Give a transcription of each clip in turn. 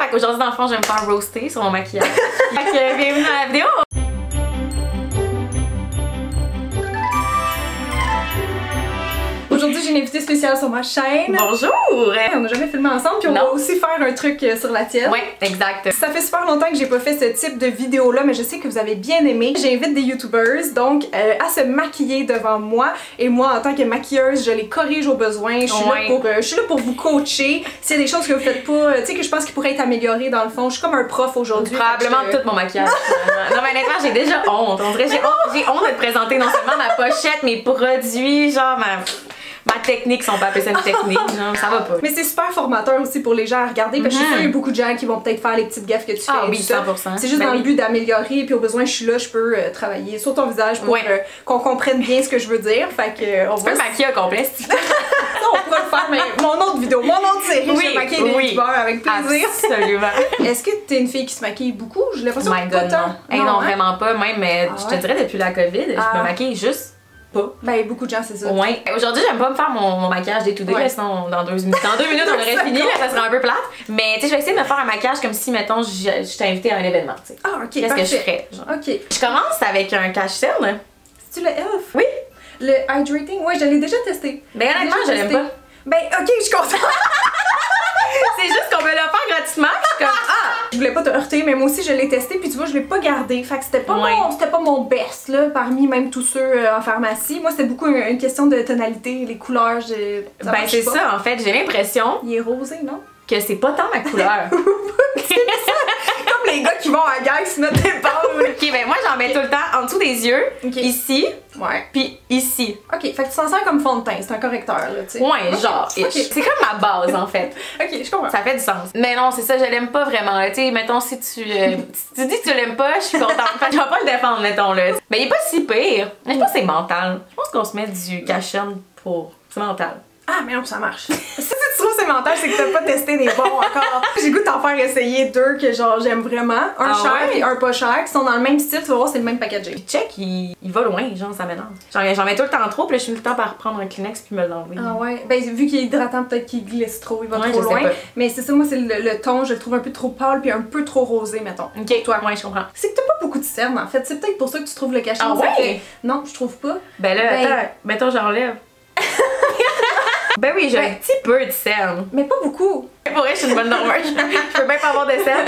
Fait qu'aujourd'hui, dans le fond, je vais me faire roaster sur mon maquillage. Fait que bienvenue dans la vidéo! Aujourd'hui, j'ai une invitée spéciale sur ma chaîne. Bonjour! On n'a jamais filmé ensemble, puis on va aussi faire un truc sur la tienne. Ouais, exact. Ça fait super longtemps que j'ai pas fait ce type de vidéo-là, mais je sais que vous avez bien aimé. J'invite des YouTubers, donc, à se maquiller devant moi. Et moi, en tant que maquilleuse, je les corrige au besoin. Je suis là pour vous coacher. S'il y a des choses que vous faites pas, tu sais, que je pense qu'ils pourraient être améliorées dans le fond. Je suis comme un prof aujourd'hui. Probablement tout mon maquillage. Non, mais honnêtement, j'ai déjà honte. On dirait j'ai honte de te présenter non seulement ma pochette, mes produits, genre ma technique, si on peut appeler ça une technique, genre, ça va pas. Mais c'est super formateur aussi pour les gens à regarder, parce que je sais qu'il y a beaucoup de gens qui vont peut-être faire les petites gaffes que tu fais. Ah oui, 100%. C'est juste dans le but d'améliorer, puis au besoin, je suis là, je peux travailler sur ton visage pour qu'on comprenne bien ce que je veux dire. Fait que, on va. Tu peux maquiller au complet, si tu veux. On pourra le faire, mais mon autre vidéo, mon autre série, je vais maquiller des youtubeurs avec plaisir. Absolument. Est-ce que t'es une fille qui se maquille beaucoup? Je l'ai l'impression que pas tant. Non, vraiment pas. Même, je te dirais, depuis la COVID, je me maquille juste pas. Ben, beaucoup de gens, c'est ça. Ouais. Aujourd'hui, j'aime pas me faire mon maquillage day to day, sinon dans 2 minutes. Dans 2 minutes, on aurait fini, là, ça serait un peu plate. Mais tu sais, je vais essayer de me faire un maquillage comme si, mettons, je t'ai invité à un événement, tu sais. Ah, ok. Qu'est-ce que je ferais? Genre. Ok. Je commence avec un cache-cerne. C'est-tu le Elf? Oui. Le hydrating? Ouais, je l'ai déjà testé. Ben, honnêtement, je l'aime pas. Ben, ok, je suis contente. C'est juste qu'on me l'a offert gratuitement, puis je suis comme Je voulais pas te heurter, mais moi aussi je l'ai testé, puis tu vois, je l'ai pas gardé. Fait que c'était pas, pas mon best, là, parmi même tous ceux en pharmacie. Moi, c'était beaucoup une question de tonalité, les couleurs. Ben, c'est ça, en fait, j'ai l'impression. Il est rosé, non? Que c'est pas tant ma couleur. Comme les gars qui vont à la guerre qui se mettent des pâles. Ok, ben moi j'en mets tout le temps en dessous des yeux, ici, puis ici. Ok, fait que tu t'en sers comme fond de teint, c'est un correcteur, là, tu sais. Ouais, genre, c'est comme ma base en fait. Ok, je comprends. Ça fait du sens. Mais non, c'est ça, je l'aime pas vraiment. Tu sais, mettons, si tu dis que tu l'aimes pas, je suis contente. Fait que je vais pas le défendre, mettons, là. Mais il est pas si pire. Mais je pense que c'est mental. Je pense qu'on se met du cache-cerne pour. C'est mental. Ah, mais non, ça marche. Si tu trouves c'est mental, c'est que t'as pas testé des bons encore. J'ai goût de t'en faire essayer 2 que genre j'aime vraiment. Un cher et un pas cher, qui sont dans le même style, tu vas voir, c'est le même packaging. Puis check, il va loin, genre ça mélange. J'en mets tout le temps trop, puis là je suis tout le temps par prendre un Kleenex puis me l'enlever. Ah ouais, ben vu qu'il est hydratant, peut-être qu'il glisse trop, il va trop loin. Mais c'est ça, moi c'est le ton, je le trouve un peu trop pâle puis un peu trop rosé, mettons. Ok, toi, ouais, je comprends. C'est que t'as pas beaucoup de cernes en fait, c'est peut-être pour ça que tu trouves le cachet. Ah ouais? Non, je trouve pas. Ben là, attends, mettons j'enlève. Ben oui, j'ai un petit peu de cernes. Mais pas beaucoup. Pour vrai, je suis une bonne dormeuse. Je peux même pas avoir de cernes.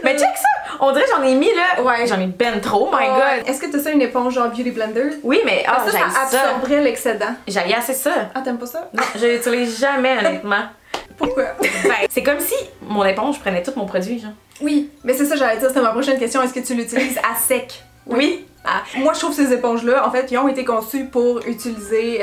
Mais check ça! On dirait que j'en ai mis là. Ouais. J'en ai ben trop, my god. Est-ce que t'as ça une éponge genre Beauty Blender? Oui, mais ça absorberait l'excédent. J'avais assez ça. Ah, t'aimes pas ça? Non, je l'utilise jamais, honnêtement. Pourquoi? Ben, c'est comme si mon éponge prenait tout mon produit, genre. Oui, mais c'est ça, j'allais dire, c'était ma prochaine question. Est-ce que tu l'utilises à sec? Oui. Ah. Moi, je trouve que ces éponges-là, en fait, ils ont été conçues pour utiliser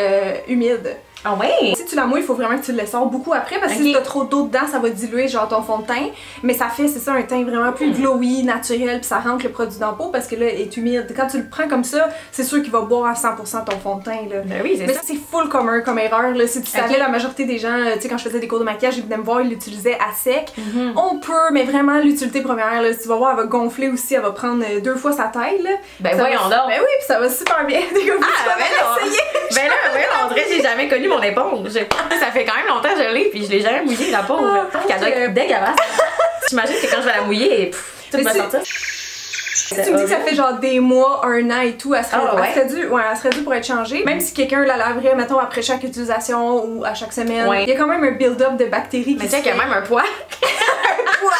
humide. Ah ouais? Si tu la mouilles, il faut vraiment que tu le sors beaucoup après parce que si t'as trop d'eau dedans, ça va diluer genre ton fond de teint. Mais ça fait, c'est ça, un teint vraiment plus glowy, naturel, puis ça rentre le produit dans la peau parce que là, il est humide. Quand tu le prends comme ça, c'est sûr qu'il va boire à 100% ton fond de teint, là. Ben oui, c'est ça. Mais c'est full commun comme erreur, là. Si tu savais, la majorité des gens, tu sais, quand je faisais des cours de maquillage, ils venaient me voir, ils l'utilisaient à sec. On peut, mais vraiment, l'utilité première, là, tu vas voir, elle va gonfler aussi, elle va prendre 2 fois sa taille, là. Ben voyons donc. Ben oui, puis ça va super bien. Ben là, on dirait que j'ai jamais connu mon éponge. Ça fait quand même longtemps que je l'ai, puis je l'ai jamais mouillée, la pauvre. Elle doit être dégueulasse. J'imagine que quand je vais la mouiller, tout va sortir. Si tu me dis que ça fait genre des mois, 1 an et tout, elle serait due pour être changée. Même si quelqu'un la laverait, mettons, après chaque utilisation ou à chaque semaine, il y a quand même un build-up de bactéries. Mais tu sais qu'il y a même un poids. Un poids!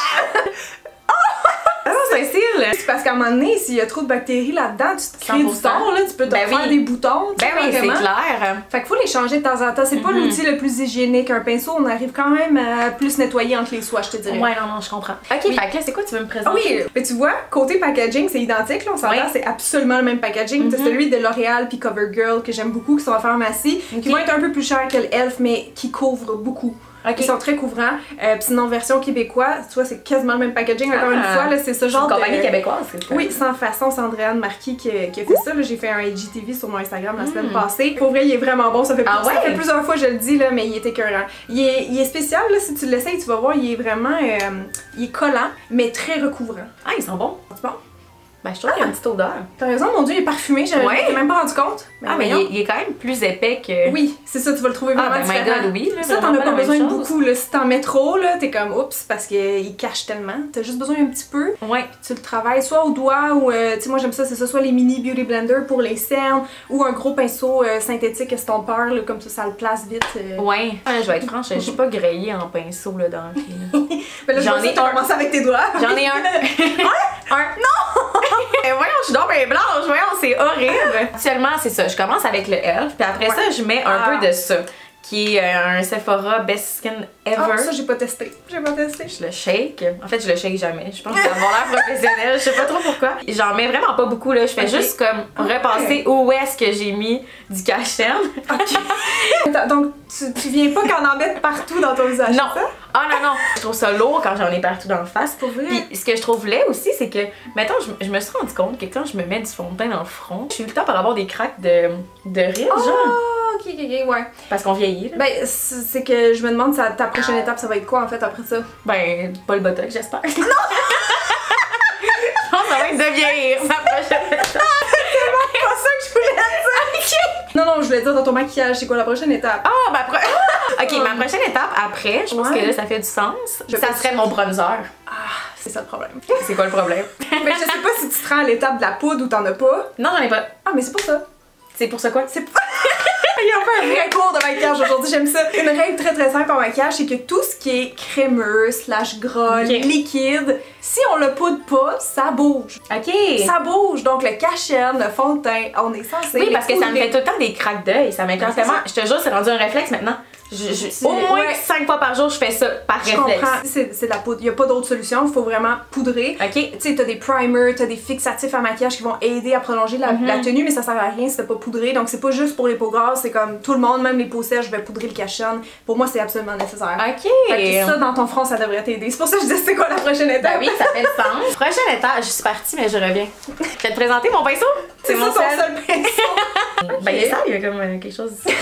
C'est un style. C'est parce qu'à un moment donné, s'il y a trop de bactéries là-dedans, tu te crées du ton, là, tu peux te faire des boutons. Ben oui, c'est clair. Fait qu'il faut les changer de temps en temps. C'est pas l'outil le plus hygiénique. Un pinceau, on arrive quand même à plus nettoyer entre les soies, je te dirais. Ouais, non, je comprends. Ok, fait que là, c'est quoi tu veux me présenter? Oui, mais tu vois, côté packaging, c'est identique, là, on s'entend, c'est absolument le même packaging. C'est celui de L'Oréal puis CoverGirl que j'aime beaucoup, qui sont en pharmacie, qui vont être un peu plus chers que l'Elf, mais qui couvrent beaucoup. Ils sont très couvrants. Puis sinon, version québécoise, tu vois, c'est quasiment le même packaging. Encore une fois, là, c'est ce genre de... compagnie québécoise, c'est ça? Oui, Sans Façon, c'est Andréane Marquis qui a fait ça. J'ai fait un IGTV sur mon Instagram la semaine passée. Pour vrai, il est vraiment bon. Ça fait plusieurs fois que je le dis, là, mais il est écœurant. Il est spécial, là, si tu l'essayes, tu vas voir, il est vraiment... il est collant, mais très recouvrant. Ah, ils sont bons? C'est bon? Ben, je trouve qu'il y a une petite odeur. T'as raison, mon Dieu, il est parfumé, j'avais même pas rendu compte. Mais mais il est quand même plus épais que... Oui, c'est ça, tu vas le trouver vraiment différent. God, oui, là, ça, t'en as pas besoin de beaucoup, là. Si t'en mets trop, là, t'es comme, oups, parce qu'il cache tellement. T'as juste besoin d'un petit peu. Ouais. Tu le travailles soit au doigt ou, tu sais, moi j'aime ça, c'est ça, soit les mini beauty blender pour les cernes ou un gros pinceau synthétique estompeur, là, comme ça le place vite. Ouais. Je vais être franche, je suis pas grillée en pinceau, là, dans le film. J'en ai un. Commencé avec tes doigts. J'en ai un. Un? Non! Et voyons, je suis donc bien blanche, voyons, c'est horrible. Actuellement, c'est ça, je commence avec le Elf, puis après ça, je mets un peu de ça, qui est un Sephora Best Skin Ever. Ah, ça, j'ai pas testé. J'ai pas testé. Je le shake. En fait, je le shake jamais. Je pense que ça va avoir l'air professionnel, je sais pas trop pourquoi. J'en mets vraiment pas beaucoup, là. Je fais juste comme repasser où est-ce que j'ai mis du cache-cerne. Ok. Donc, tu viens pas qu'on en mette partout dans ton visage? Non. Ah non, non. Je trouve ça lourd quand j'en ai partout dans le face. Pour vrai. Puis ce que je trouve laid aussi, c'est que, mettons, je me suis rendu compte que quand je me mets du fond de teint dans le front, je suis tout le temps par avoir des craques de rides, genre. Ok, ouais. Parce qu'on vieillit, là. Ben, c'est que je me demande, ta prochaine étape, ça va être quoi, en fait, après ça? Ben, pas le botox, j'espère. Non! Je pense que ça va être de vieillir, ma prochaine étape. C'est pas ça que je voulais dire! Non, je voulais dire dans ton maquillage, c'est quoi la prochaine étape? Ah, ok, ma prochaine étape après, je pense que là, ça fait du sens. Ça serait mon bronzer. Ah, c'est ça le problème. C'est quoi le problème? Mais je sais pas si tu te rends à l'étape de la poudre ou t'en as pas. Non, j'en ai pas. Ah, mais c'est pour ça. C'est pour ça quoi? C'est pas... Il y a un vrai cours de maquillage aujourd'hui, j'aime ça. Une règle très très simple en maquillage, c'est que tout ce qui est crémeux, /gras, liquide, si on le poudre pas, ça bouge. Ok. Ça bouge, donc le cache-erne, le fond de teint, on est censé. Oui, parce que ça me fait tout le temps des craques d'œil, ça m'inquiète tellement. Je te jure, c'est rendu un réflexe maintenant. Au moins 5 fois par jour, je fais ça par réflexe. Je comprends, c'est de la poudre. Il n'y a pas d'autre solution, il faut vraiment poudrer. Ok. Tu sais, t'as des primers, t'as des fixatifs à maquillage qui vont aider à prolonger la tenue, mais ça sert à rien si t'as pas poudré. Donc c'est pas juste pour les peaux grasses, c'est comme tout le monde, même les peaux sèches, je vais poudrer le cache-erne. Pour moi, c'est absolument nécessaire. Ok. Fait que ça, dans ton front, ça devrait t'aider. C'est pour ça que je dis c'est quoi la prochaine étape. Ben oui, ça fait le sens. Prochaine étape, je suis partie, mais je reviens. Je vais te présenter mon pinceau. C'est mon seul pinceau. Ben il est sale, il y a comme quelque chose ici.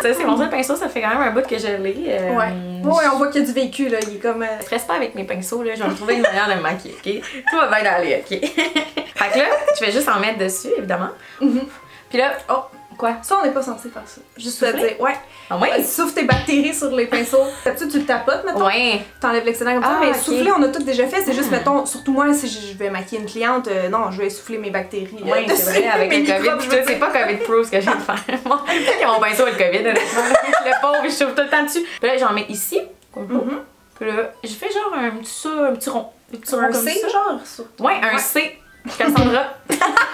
Ça, c'est mon seul pinceau, ça fait quand même un bout que je l'ai. Ouais, on voit qu'il y a du vécu là, il est comme... Stresse pas avec mes pinceaux là, je vais me trouver une manière de me maquiller, ok? Tout va bien aller, ok? Fait que là, je vais juste en mettre dessus, évidemment. Puis là, oh, quoi? Ça, on n'est pas censé faire ça. Juste te dire, ouais. Ah ouais? Souffle tes bactéries sur les pinceaux. D'habitude, tu le tapotes, mettons. Ouais. T'enlèves l'excédent comme ça, mais souffler, on a tout déjà fait. C'est juste, mettons, surtout moi, si je vais maquiller une cliente, non, je vais souffler mes bactéries. Oui, c'est vrai, avec le COVID. C'est pas COVID-proof ce que je viens de faire. Peut-être que mon pinceau a le COVID, honnêtement. Le pauvre, je souffle tout le temps dessus. Puis là, j'en mets ici, comme ça. Puis là, je fais genre un petit rond. Un C, genre? Ouais, un C. Cassandra.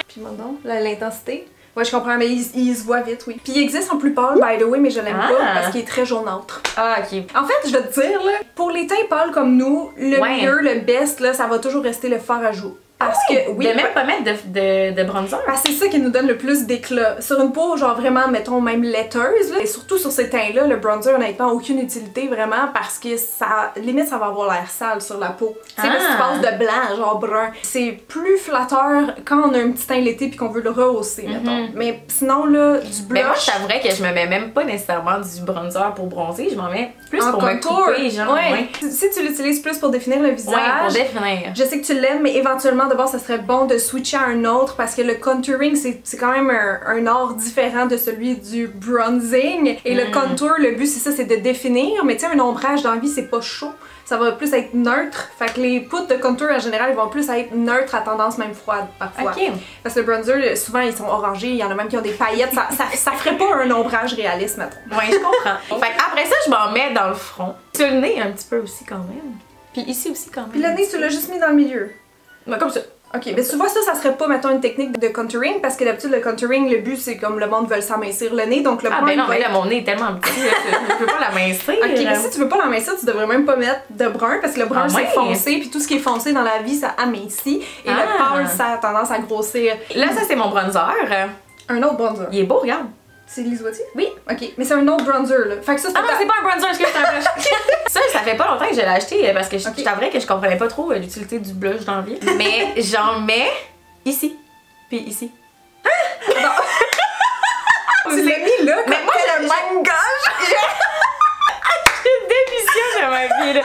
Puis maintenant, l'intensité. Ouais, je comprends, mais il se voit vite, oui. Puis il existe en plus pâle, by the way, mais je l'aime pas parce qu'il est très jaunâtre. Ah, ok. En fait, je vais te dire, là, pour les teints pâles comme nous, le mieux, le best, là, ça va toujours rester le fard à joues. Parce que, oui. De même pas mettre de bronzer. Ah, c'est ça qui nous donne le plus d'éclat. Sur une peau, genre vraiment, mettons, même laiteuse, là, et surtout sur ces teints-là, le bronzer, honnêtement, aucune utilité vraiment parce que ça, limite, ça va avoir l'air sale sur la peau. Tu sais, parce que tu passes de blanc, genre brun. C'est plus flatteur quand on a un petit teint l'été puis qu'on veut le rehausser, mettons. Mais sinon, là, du blush. Mais moi, je t'avouerais que je me mets même pas nécessairement du bronzer pour bronzer, je m'en mets plus en pour contour. me couper, genre. Ouais. Si tu l'utilises plus pour définir le visage. Ouais, pour définir. Je sais que tu l'aimes, mais éventuellement, d'abord, ça serait bon de switcher à un autre parce que le contouring, c'est quand même un art différent de celui du bronzing. Et le contour, le but, c'est ça, c'est de définir. Mais tu sais, un ombrage dans la vie, c'est pas chaud. Ça va plus être neutre. Fait que les poudres de contour, en général, ils vont plus être neutres à tendance même froide, parfois. Ok. Parce que le bronzer, souvent, ils sont orangés. Il y en a même qui ont des paillettes. Ça ferait pas un ombrage réaliste, mettons. Ouais, je comprends. Fait après ça, je m'en mets dans le front. Sur le nez, un petit peu aussi, quand même. Puis ici aussi, quand même. Puis le nez, tu l'as juste mis dans le milieu. Ben, comme ça. Ok, mais tu vois, ça serait pas, mettons, une technique de contouring, parce que d'habitude, le contouring, le but, c'est comme le monde veut s'amincir le nez, donc le point ben non, mais être... là, mon nez est tellement petit, là, je peux pas l'amincir. Ok, mais si tu veux pas l'amincir, tu devrais même pas mettre de brun, parce que le brun, c'est foncé, puis tout ce qui est foncé dans la vie, ça amincit, et le pâle, ça a tendance à grossir. Là, ça, c'est mon bronzer. Un autre bronzer. Il est beau, regarde. C'est l'Isoitier? Oui. Ok, mais c'est un autre bronzer, là. Fait que ça, c'est c'est pas un bronzer, est-ce que c'est un blush? Ça fait pas longtemps que je l'ai acheté, parce que je t'avouerais que je comprenais pas trop l'utilité du blush dans la vie. Mais j'en mets ici, puis ici. Tu l'as mis là, mais moi, le même gage! Je démissionne de ma vie, là.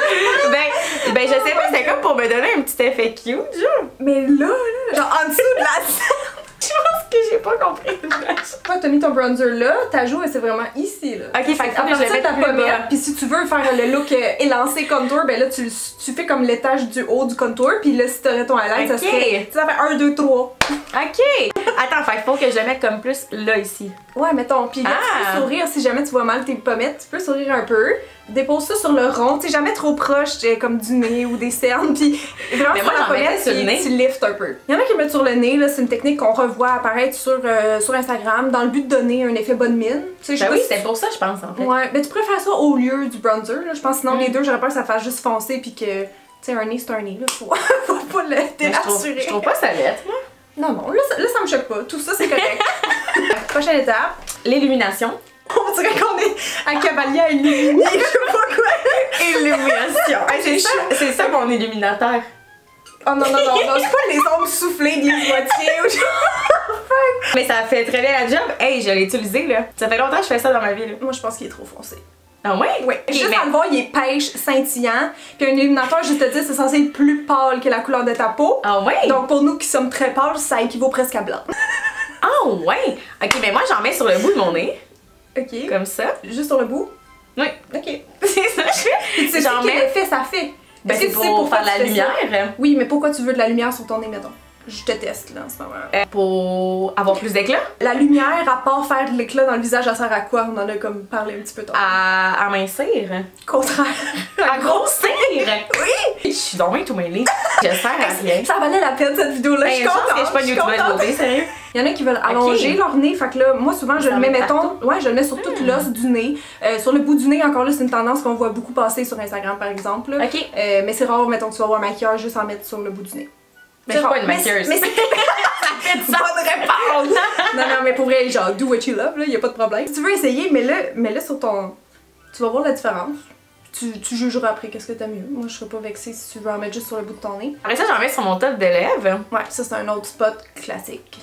Ben, je sais pas, c'était comme pour me donner un petit effet cute, genre. Mais là, genre en dessous de la Je pense que j'ai pas compris. Toi, t'as mis ton bronzer là, ta joue, c'est vraiment ici, là. Ok, fait que faut que je le mette plus bas. Puis si tu veux faire le look élancé contour, ben là, tu fais comme l'étage du haut du contour, puis là, si t'aurais ton highlight, ça serait... Ça fait 1, 2, 3. Ok! Attends, fait faut que je le mette comme plus là, ici. Ouais, mettons. Puis là, tu peux sourire si jamais tu vois mal tes pommettes, tu peux sourire un peu. Dépose ça sur le rond, tu sais, jamais trop proche, comme du nez ou des cernes, puis vraiment mais moi, sur la pommette, sur le nez. tu liftes un peu. Il y en a qui le mettent sur le nez, là, c'est une technique qu'on revoit apparaître sur Instagram dans le but de donner un effet bonne mine. Tu sais, ben oui, c'est pour ça, je pense, en fait. Ouais, mais tu pourrais faire ça au lieu du bronzer, là. Je pense sinon les deux, j'aurais peur que ça fasse juste foncer, puis que, tu sais, un nez, c'est un nez, là. Faut pas le dénaturer. Je trouve pas ça l'être, moi. Non, là, ça me choque pas. Tout ça, c'est correct. Prochaine étape. L'illumination. On dirait qu'on est à cavalier à illuminer, je sais pas quoi. Illumination. C'est ça mon illuminateur. Oh non, c'est pas les ombres soufflées des moitiés ou genre. Mais ça fait très bien la job. Hey, je l'ai utilisé, là. Ça fait longtemps que je fais ça dans ma vie, là. Moi, je pense qu'il est trop foncé. Ah ouais? Oui. Okay, juste à le voir, il est pêche, scintillant. Puis un illuminateur, juste te dire, c'est censé être plus pâle que la couleur de ta peau. Ah ouais? Donc pour nous qui sommes très pâles, ça équivaut presque à blanc. Ah ouais? Ok, mais moi j'en mets sur le bout de mon nez. Ok. Comme ça. Juste sur le bout? Oui. Ok. C'est ça que je fais. Tu sais quel effet ça fait? Ben c'est pour faire de la lumière. Oui, mais pourquoi tu veux de la lumière sur ton nez, mettons? Je te teste là en ce moment. Pour avoir plus d'éclat? La lumière, à part faire de l'éclat dans le visage, ça sert à quoi? On en a comme parlé un petit peu tôt. À amincir. Contraire. À grossir! Oui! Je suis donc bien tout mêlée. Je sers à rien. Ça valait la peine cette vidéo-là. Ben, je suis contente. que je suis pas une youtubeuse de beauté, sérieux. Il y en a qui veulent allonger leur nez, fait que là, moi souvent je le mets, mettons, je le mets sur toute l'os du nez. Sur le bout du nez, encore là, c'est une tendance qu'on voit beaucoup passer sur Instagram par exemple. Ok. Mais c'est rare, mettons, que tu vas avoir un maquillage juste en mettre sur le bout du nez. Mais je suis pas une maquilleuse. Mais c'est une bonne réponse! Non, mais pour vrai, genre, do what you love, là, y a pas de problème. Si tu veux essayer, mets-le sur ton... Tu vas voir la différence. Tu jugeras après qu'est-ce que t'as mieux. Moi, je serais pas vexée si tu veux en mettre juste sur le bout de ton nez. Après ça, j'en mets sur mon top de lèvres. Ouais, ça c'est un autre spot classique.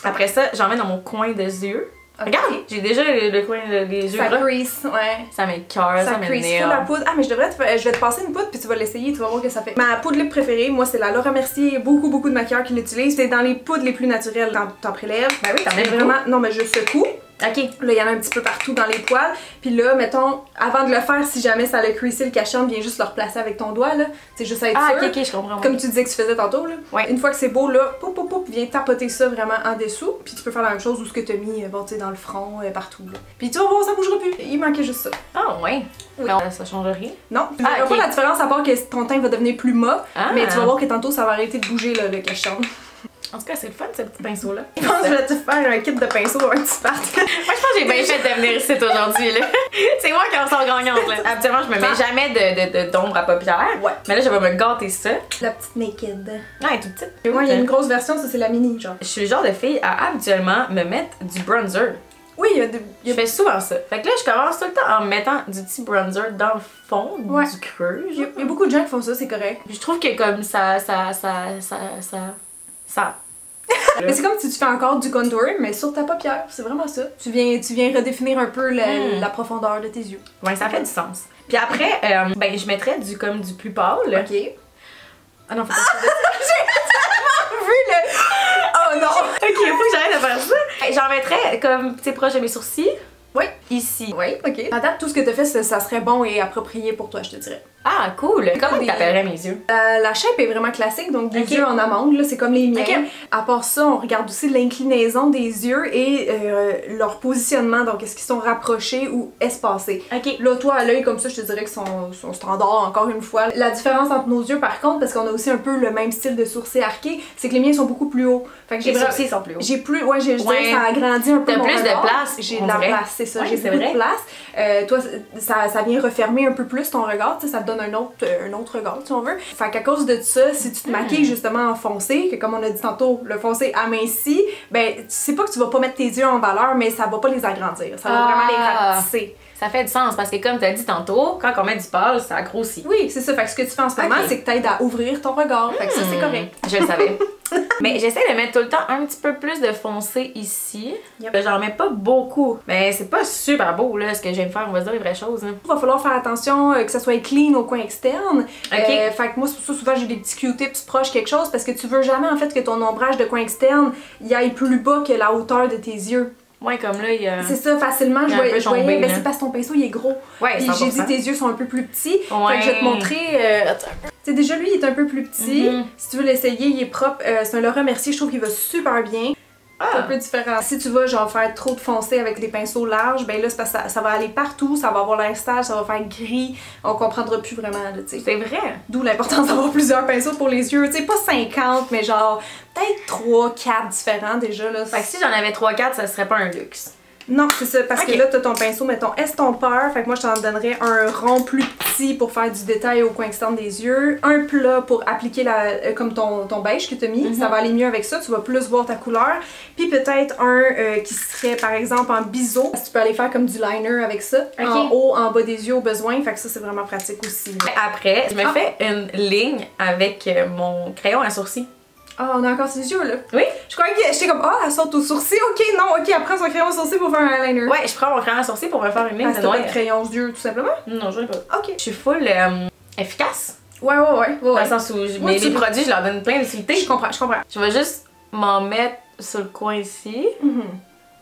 Après ça, j'en mets dans mon coin des yeux. Okay. Regarde, j'ai déjà le coin des yeux. Ça crease, ouais. Ça m'écoeure, ça crease. Fais la poudre. Ah, mais je vais te passer une poudre puis tu vas l'essayer, tu vas voir ce que ça fait. Ma poudre lip préférée, moi, c'est la Laura Mercier. Beaucoup de maquilleurs qui l'utilisent. C'est dans les poudres les plus naturelles. T'en prélèves. Ben oui, t'en mets vraiment. Non, mais je secoue. Ok. Là, il y en a un petit peu partout dans les poils. Puis là, mettons, avant de le faire, si jamais ça a creasé le cachon, viens juste le replacer avec ton doigt, là. C'est juste à être sûr. Ok, je comprends. Comme tu disais que tu faisais tantôt, là. Ouais. Une fois que c'est beau, là, viens tapoter ça vraiment en dessous. Puis tu peux faire la même chose où ce que t'as mis, bon, tu sais, dans le front, partout, là. Puis tu vas voir, ça bougera plus. Il manquait juste ça. Ah, ouais. Oui. Non, ça change rien. Non, tu verras pas la différence à part que ton teint va devenir plus mat. Ah. Mais tu vas voir que tantôt, ça va arrêter de bouger, là, le cachon. En tout cas, c'est le fun, ce petit pinceau-là. Je pense que je vais te faire un kit de pinceau, un petit part. Moi, je pense que j'ai bien fait de venir ici aujourd'hui, là. C'est moi qui en sors gagnante, là. Habituellement, je me mets jamais d'ombre à paupières. Ouais. Mais là, je vais me gâter ça. La petite naked. Non, elle est toute petite. Moi, il y a une grosse version, ça, c'est la mini, genre. Je suis le genre de fille à habituellement me mettre du bronzer. Oui, je fais souvent ça. Fait que là, je commence tout le temps en mettant du petit bronzer dans le fond, du creux. Il y a beaucoup de gens qui font ça, c'est correct. Puis je trouve que comme ça. Mais c'est comme si tu fais encore du contour, mais sur ta paupière, c'est vraiment ça. Tu viens redéfinir un peu la profondeur de tes yeux. Ouais, ça fait du sens. Puis après, ben je mettrais du plus pâle. Ok. Ah non, faut pas que j'ai vu le... Oh non! Ok, faut que j'arrête de faire ça. J'en mettrais comme, tu sais, proche de mes sourcils. Oui. Ici. Oui, ok. À date, tout ce que t'as fait, ça serait bon et approprié pour toi, je te dirais. Ah, cool! Comment t'appellerais mes yeux? La shape est vraiment classique, donc des yeux en amande, là, c'est comme les miens. Okay. À part ça, on regarde aussi l'inclinaison des yeux et leur positionnement, donc est-ce qu'ils sont rapprochés ou espacés. Ok. Là, toi, à l'œil, comme ça, je te dirais que sont standards, encore une fois. La différence entre nos yeux, par contre, parce qu'on a aussi un peu le même style de sourcils arqués, c'est que les miens sont beaucoup plus hauts. Fait que les sourcils sont plus hauts. J'ai plus, je dirais que ça agrandit un peu T'as mon plus regard. de place. J'ai de la place, c'est ça. J'ai beaucoup de place. Toi, ça vient refermer un peu plus ton regard, ça te donne un autre regard, si on veut. Fait qu'à cause de ça, si tu te maquilles justement en foncé, que comme on a dit tantôt, le foncé aminci, ben, tu sais pas que tu vas pas mettre tes yeux en valeur, mais ça va pas les agrandir. Ça va vraiment les rapetisser. Ça fait du sens parce que comme tu as dit tantôt, quand on met du pâle, ça grossit. Oui, c'est ça. Fait que ce que tu fais en ce moment, c'est que t'aides à ouvrir ton regard. Fait que ça, c'est correct. Je le savais. Mais j'essaie de mettre tout le temps un petit peu plus de foncé ici. J'en mets pas beaucoup. Mais c'est pas super beau là, ce que j'aime faire, on va se dire les vraies choses. Hein. Il va falloir faire attention que ça soit clean au coin externe. Fait que moi, c'est pour ça souvent j'ai des petits Q-tips proches quelque chose parce que tu veux jamais en fait que ton ombrage de coin externe y aille plus bas que la hauteur de tes yeux. Ouais, comme là, il y a. C'est ça, facilement, je voyais, mais c'est parce que ton pinceau il est gros. Ouais, puis j'ai dit tes yeux sont un peu plus petits. Ouais. Fait que je vais te montrer. Tu sais, déjà lui il est un peu plus petit. Si tu veux l'essayer, il est propre. C'est un Laura Mercier, je trouve qu'il va super bien. C'est un peu différent. Si tu vas genre faire trop de foncé avec des pinceaux larges, ben là c'est parce que ça va aller partout, ça va avoir l'air stage, ça va faire gris, on comprendra plus vraiment là, tu sais. C'est vrai. D'où l'importance d'avoir plusieurs pinceaux pour les yeux, tu sais, pas 50, mais genre peut-être 3, 4 différents déjà là. Fait que si j'en avais 3-4, ça serait pas un luxe. Non, c'est ça, parce que là, t'as ton pinceau, mettons, estompeur, fait que moi, je t'en donnerais un rond plus petit pour faire du détail au coin externe des yeux, un plat pour appliquer comme ton beige que t'as mis, ça va aller mieux avec ça, tu vas plus voir ta couleur, puis peut-être un qui serait, par exemple, en biseau, tu peux aller faire comme du liner avec ça, en haut, en bas des yeux au besoin, fait que ça, c'est vraiment pratique aussi. Après, je me fais une ligne avec mon crayon à sourcil. Ah, on a encore ses yeux là. Oui. Je croyais que j'étais comme, elle saute au sourcil. Ok, non, ok, elle prend son crayon au sourcil pour faire un eyeliner. Ouais, je prends mon crayon à sourcil pour me faire une ligne de noir. Pas de crayon aux yeux, tout simplement? Non, je ai pas. Ok. Je suis full efficace. Ouais. Dans le sens où mes produits, je leur donne plein d'utilité. Je comprends. Je vais juste m'en mettre sur le coin ici.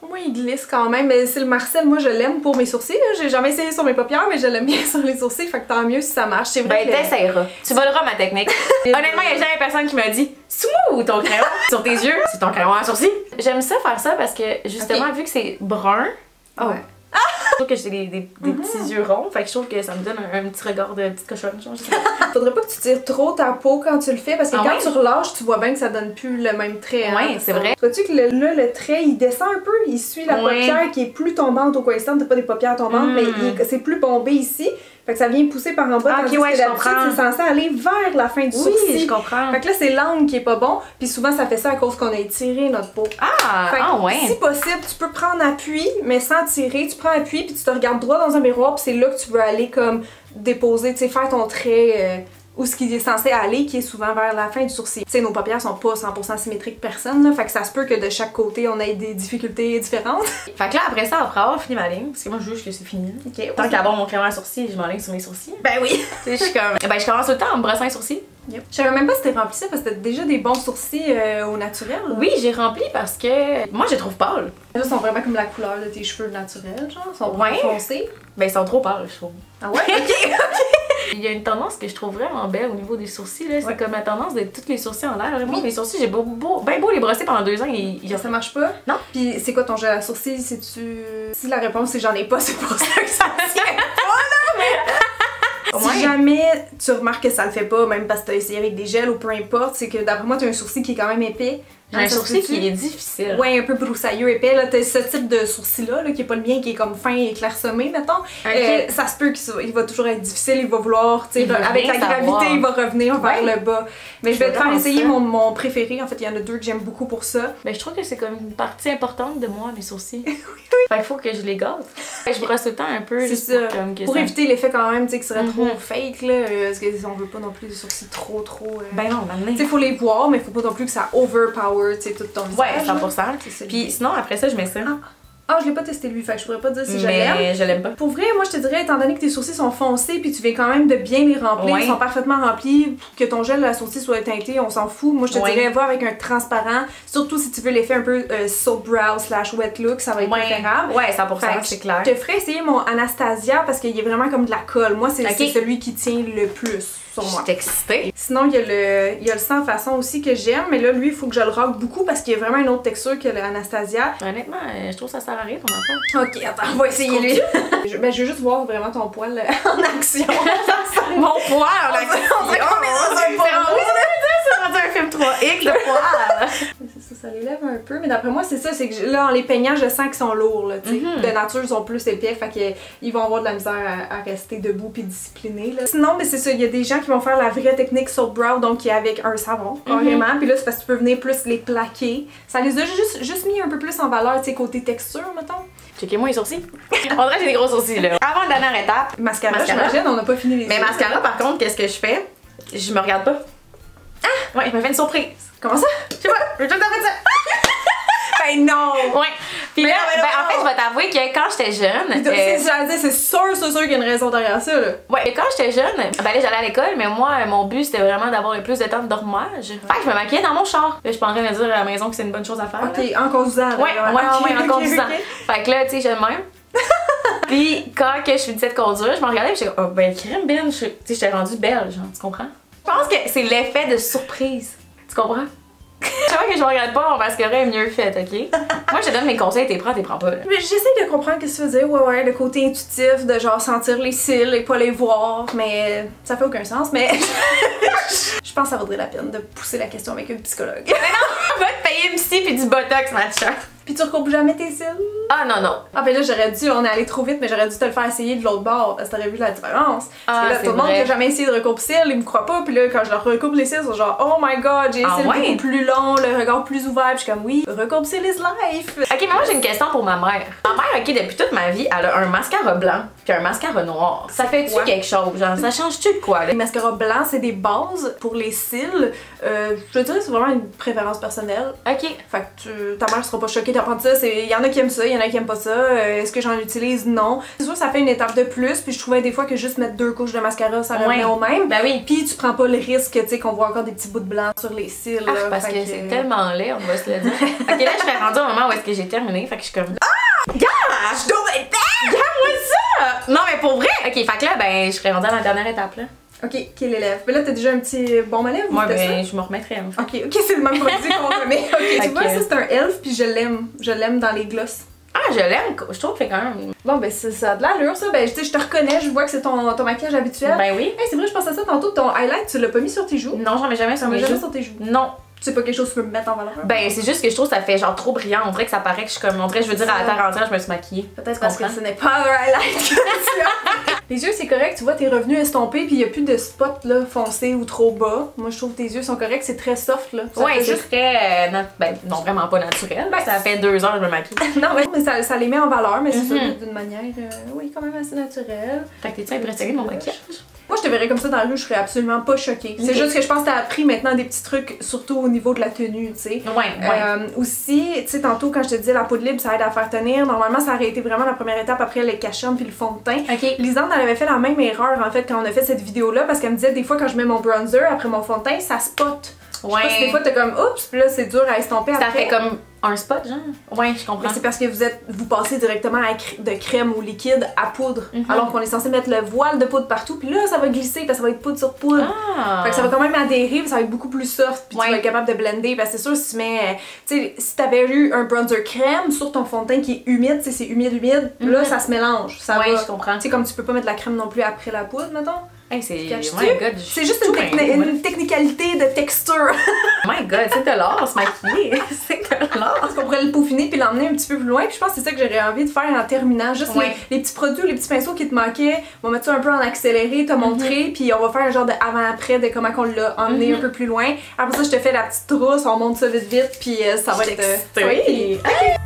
Moi, il glisse quand même, mais c'est le Marcel, moi je l'aime pour mes sourcils. J'ai jamais essayé sur mes paupières, mais je l'aime bien sur les sourcils, fait que tant mieux si ça marche. C'est vrai. Ben, t'essayeras. Tu voleras ma technique. Honnêtement, il y a jamais personne qui m'a dit smooth ton crayon sur tes yeux, c'est ton crayon à sourcils. J'aime ça faire ça parce que justement, vu que c'est brun, je trouve que j'ai des petits yeux ronds, fait que je trouve que ça me donne un petit regard de petite cochonne. Faudrait pas que tu tires trop ta peau quand tu le fais parce que quand tu relâches, tu vois bien que ça donne plus le même trait. Ouais, c'est vrai. Vois-tu que là, le trait il descend un peu, il suit la paupière qui est plus tombante au coin externe, t'as pas des paupières tombantes, mais c'est plus bombé ici. Fait que ça vient pousser par en bas, tandis que d'habitude, c'est censé aller vers la fin du sourcil. Oui, je comprends. Fait que là, c'est l'angle qui est pas bon, puis souvent, ça fait ça à cause qu'on a étiré notre peau. Ouais. Si possible, tu peux prendre appui, mais sans tirer. Tu prends appui, puis tu te regardes droit dans un miroir, puis c'est là que tu veux aller comme déposer, tu sais, faire ton trait... ou ce qui est censé aller, qui est souvent vers la fin du sourcil. Tu sais, nos paupières sont pas 100% symétriques personne, là, fait que ça se peut que de chaque côté, on ait des difficultés différentes. Fait que là, après ça, après avoir fini ma ligne, parce que moi, je juge que c'est fini. Tant qu'à avoir mon crayon à sourcil, je m'enligne sur mes sourcils. Ben oui! Tu sais, je suis comme... Ben, je commence tout le temps en me brossant les sourcils. Je savais même pas si t'es rempli ça parce que t'as déjà des bons sourcils au naturel. Là. Oui, j'ai rempli parce que moi, je les trouve pâles. Là, ils sont vraiment comme la couleur de tes cheveux naturels, genre. Ils sont foncés. Ben, ils sont trop pâles, je trouve. Ah ouais? Ok. Il y a une tendance que je trouve vraiment belle au niveau des sourcils, là. C'est comme la tendance de tous les sourcils en l'air. Moi, mes sourcils, j'ai bien beau les brosser pendant 2 ans et ça marche pas? Non. Puis c'est quoi ton gel à sourcils? Si la réponse c'est j'en ai pas, c'est pour ça que ça tient pas, là, mais... Si jamais tu remarques que ça le fait pas, même parce que t'as essayé avec des gels ou peu importe, c'est que d'après moi t'as un sourcil qui est quand même épais. J'ai un sourcil qui est difficile. Ouais, un peu broussailleux, épais. Là, t'as ce type de sourcil-là, qui est pas le mien, qui est comme fin et clairsemé, mettons. Ça se peut qu'il va toujours être difficile, il va vouloir, tu sais, avec la gravité, il va revenir vers le bas. Mais je vais te faire essayer mon préféré. En fait, il y en a 2 que j'aime beaucoup pour ça. Ben, je trouve que c'est comme une partie importante de moi, mes sourcils. Fait qu'il faut que je les gâte. Je brosse tout le temps un peu. C'est ça. Pour éviter l'effet quand même, tu sais, qui serait trop fake, là. Parce qu'on veut pas non plus des sourcils trop. Ben non, maintenant. Tu sais, faut les voir, mais faut pas non plus que ça overpower, tu sais, tout ton visage. Ouais, 100%. Puis sinon, après ça, je mets ça. Ah, je l'ai pas testé lui, fait que je pourrais pas dire si je l'aime. Mais je l'aime pas. Pour vrai, moi je te dirais, étant donné que tes sourcils sont foncés puis tu viens quand même de bien les remplir, ils sont parfaitement remplis, que ton gel à sourcils soit teinté, on s'en fout. Moi je te dirais, va avec un transparent, surtout si tu veux l'effet un peu soap brow / wet look, ça va être préférable. Ouais, 100%, c'est clair. Je te ferais essayer mon Anastasia parce qu'il est vraiment comme de la colle. Moi, c'est celui qui tient le plus sur moi. Je suis excitée. Sinon, il y a le sans façon aussi que j'aime, mais là, lui, il faut que je le rock beaucoup parce qu'il y a vraiment une autre texture que l'Anastasia. Honnêtement, je trouve que ça sert à rien ton enfant. Ok, attends, on va essayer lui. je veux juste voir vraiment ton poil en action. Mon poil en action. On est dans un film 3X de poil. Ça l'élève un peu, mais d'après moi, c'est ça, c'est que là, en les peignant, je sens qu'ils sont lourds, là, tu sais. De nature, ils sont plus épais, fait qu'ils vont avoir de la misère à rester debout puis disciplinés, là. Sinon, mais c'est ça, il y a des gens qui vont faire la vraie technique soap brow, donc qui est avec un savon, carrément, puis là, c'est parce que tu peux venir plus les plaquer. Ça les a juste mis un peu plus en valeur, tu sais, côté texture, mettons. Checkez-moi les sourcils. On dirait que j'ai des gros sourcils là. Avant la dernière étape. Mascara, j'imagine, on n'a pas fini les Mais yeux. mascara, par contre, qu'est-ce que je fais? Je me regarde pas. Ah! Ouais, je me fais une surprise. Comment ça? Je sais pas, j'ai tout le temps fait ça. Ben non! Ouais. Puis là, mais non. en fait, je vais t'avouer que quand j'étais jeune. C'est sûr qu'il y a une raison derrière ça, là. Ouais, quand j'étais jeune, ben là, j'allais à l'école, mais moi, mon but, c'était vraiment d'avoir le plus de temps de dormage. Fait que je me maquillais dans mon char. Là, je suis en train de dire à la maison que c'est une bonne chose à faire. Ok, en conduisant. Ouais, en conduisant. Fait que là, tu sais, j'aime même. Puis quand que je suis de conduire, je me regardais et j'étais comme, oh ben, crème Ben, tu sais, j'étais rendue belle, genre, tu comprends? Je pense que c'est l'effet de surprise. Tu comprends? Je vois que je me regarde pas, mon mascara est mieux fait, ok? Moi, je te donne mes conseils, t'es prends pas. Là. Mais j'essaie de comprendre ce que tu veux dire, ouais, le côté intuitif de genre sentir les cils et pas les voir, mais ça fait aucun sens, mais je pense que ça vaudrait la peine de pousser la question avec un psychologue. Mais non, va te payer une psy pis du botox, ma chère. Puis tu recoupes jamais tes cils? Ah non, non. Ah ben là on est allé trop vite, mais j'aurais dû te le faire essayer de l'autre bord, parce que t'aurais vu la différence. Parce que là, tout le monde qui a jamais essayé de recouper cils, il me croit pas, puis là, quand je leur recoupe les cils, ils sont genre, oh my god, j'ai les cils beaucoup plus longs, le regard plus ouvert, puis je suis comme, oui, recoupe cils is life. Ok, mais moi j'ai une question pour ma mère. Ma mère, ok, depuis toute ma vie, elle a un mascara blanc, puis un mascara noir. Ça fait-tu quelque chose? Genre, ça change-tu de quoi, là? Les mascaras blancs, c'est des bases pour les cils. Je te dirais c'est vraiment une préférence personnelle. Ok. Fait que ta mère sera pas choquée d'apprendre ça. Il y en a qui aiment ça, il y en a qui aiment pas ça. Est-ce que j'en utilise? Non. C'est sûr que ça fait une étape de plus, puis je trouvais des fois que juste mettre 2 couches de mascara, ça revenait au même. Ben oui. Puis tu prends pas le risque, tu sais, qu'on voit encore des petits bouts de blanc sur les cils. Ah, parce que c'est tellement laid, on va se le dire. Ok, là, je serais rendue au moment où est-ce que j'ai terminé, fait que je suis comme... Ah! Gosh! Regarde-moi ça! Non, mais pour vrai! Ok, fait que là, ben, je serais rendue à ma dernière étape, là. Ok, qui est l'élève? Mais là, t'as déjà un petit bon à lèvres? Ouais, ben, je me remettrais. Ok, c'est le même produit qu'on remet. Ok, tu vois, ça, c'est un elf, puis je l'aime. Je l'aime dans les glosses. Ah, je l'aime, je trouve que c'est quand même. Bon, ben, ça a de l'allure, ça. Ben, je te reconnais, je vois que c'est ton maquillage habituel. Ben oui. Hey, c'est vrai, je pensais à ça tantôt. Ton highlight, tu l'as pas mis sur tes joues? Non, j'en mets jamais sur mes joues. Sur tes joues. Non. C'est pas quelque chose que tu peux me mettre en valeur? Ben, c'est juste que je trouve que ça fait genre trop brillant. On dirait que ça paraît que je suis comme. On dirait, je veux dire, à la terre entière, je me suis maquillée. Peut-être parce que ce n'est pas un highlight. Les yeux, c'est correct, tu vois, t'es revenu estompé, puis il y a plus de spots là, foncés ou trop bas. Moi, je trouve que tes yeux sont corrects, c'est très soft là. Ouais, c'est très. Ben, non, vraiment pas naturel. Ben, ça fait 2 heures que je me maquille. Non, mais ça les met en valeur, mais c'est d'une manière, oui, quand même assez naturelle. Fait que t'es-tu impressionnée de mon maquillage? Moi, je te verrais comme ça dans la rue, je serais absolument pas choquée. C'est juste que je pense que t'as appris maintenant des petits trucs, surtout au niveau de la tenue, tu sais. Ouais. Aussi, tu sais, tantôt, quand je te disais la peau de libre, ça aide à faire tenir. Normalement, ça aurait été vraiment la première étape après les cachemmes puis le fond de teint. Ok. Lisande, elle avait fait la même erreur, en fait, quand on a fait cette vidéo-là, parce qu'elle me disait, des fois, quand je mets mon bronzer après mon fond de teint, ça spot. Ouais. Je sais pas si des fois, t'es comme, oups, puis là, c'est dur à estomper après. Ça fait comme un spot, genre? Ouais, je comprends. Mais c'est parce que vous passez directement de crème ou liquide à poudre. Alors qu'on est censé mettre le voile de poudre partout, puis là, ça va glisser, parce que ça va être poudre sur poudre. Ah. Fait que ça va quand même adhérer, puis ça va être beaucoup plus soft, puis tu vas être capable de blender. Parce que c'est sûr, si tu mets. Tu sais, si t'avais eu un bronzer crème sur ton fond de teint qui est humide, tu sais, c'est humide, là, ça se mélange. Ça va, je comprends. Tu sais, comme tu peux pas mettre la crème non plus après la poudre, mettons. Hey, c'est. C'est juste une technicalité de texture. My god, c'est de l'art se maquiller. C'est de l'art. Parce qu'on pourrait le peaufiner puis l'emmener un petit peu plus loin. Puis je pense que c'est ça que j'aurais envie de faire en terminant. Juste les petits produits, les petits pinceaux qui te manquaient. On va mettre ça un peu en accéléré, te montrer. Puis on va faire un genre de avant-après de comment on l'a emmené un peu plus loin. Après ça, je te fais la petite trousse, on monte ça vite vite. Puis ça va être. Oui. Ok.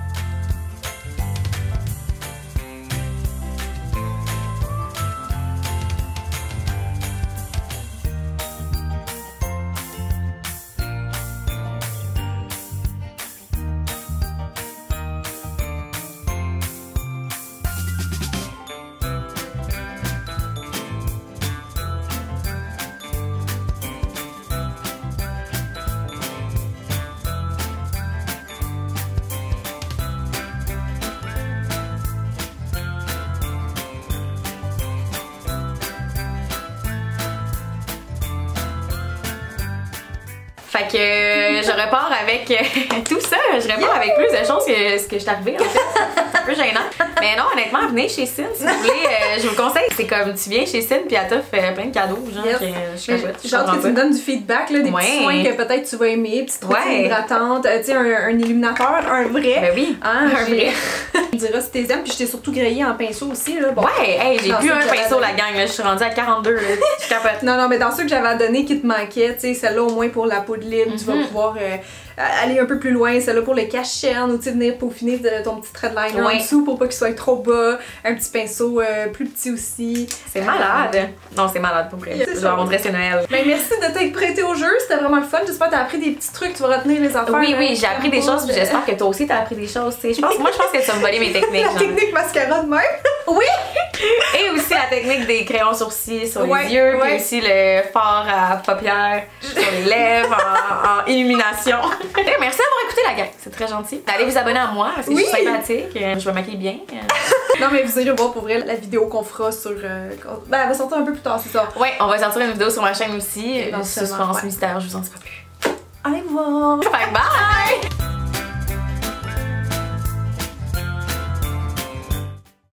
Fait que je repars avec tout ça. Je repars avec plus de choses que ce que je suis arrivée en fait. C'est un peu gênant. Mais non, honnêtement, venez chez Cine si vous voulez. Je vous conseille. C'est comme tu viens chez Cine puis elle t'offre plein de cadeaux. Genre, je capote. J'ai hâte que tu me donnes du feedback, là, des petits soins que peut-être tu vas aimer, petites routines hydratantes, tu sais, un illuminateur, un vrai. Ben oui, hein, un vrai. Tu me diras si t'es aimes, puis je t'ai surtout grillé en pinceau aussi. Là. Bon. Ouais, hey, j'ai plus un pinceau la gang. Là. Je suis rendue à 42. Là. Je capote. Non, mais dans ceux que j'avais à donner qui te manquaient, tu sais, celle-là au moins pour la peau de libre, tu vas pouvoir aller un peu plus loin, celle-là pour le cache-chaîne, ou tu sais, venir peaufiner ton petit threadliner en dessous pour pas qu'il soit trop bas, un petit pinceau plus petit aussi. C'est malade! Non, c'est malade pour vrai. Genre, on dirait c'est Noël. Ben, merci de t'être prêté au jeu, c'était vraiment le fun. J'espère que t'as appris des petits trucs, tu vas retenir les affaires. Oui, j'ai appris des choses, puis j'espère que toi aussi t'as appris des choses. Moi, je pense que tu vas me voler mes techniques. La technique mascara de même. Oui! Et aussi la technique des crayons sourcils sur les yeux, puis aussi le fard à paupières sur les lèvres en illumination. Merci d'avoir écouté la gang, c'est très gentil. Allez vous abonner à moi, parce que je suis sympathique, je vais maquiller bien. Non mais vous irez voir pour vrai la vidéo qu'on fera sur... ben elle va sortir un peu plus tard, c'est ça. Ouais, on va sortir une vidéo sur ma chaîne aussi, Suspense Mystère, je vous en dis pas plus. Allez voir! Bye bye!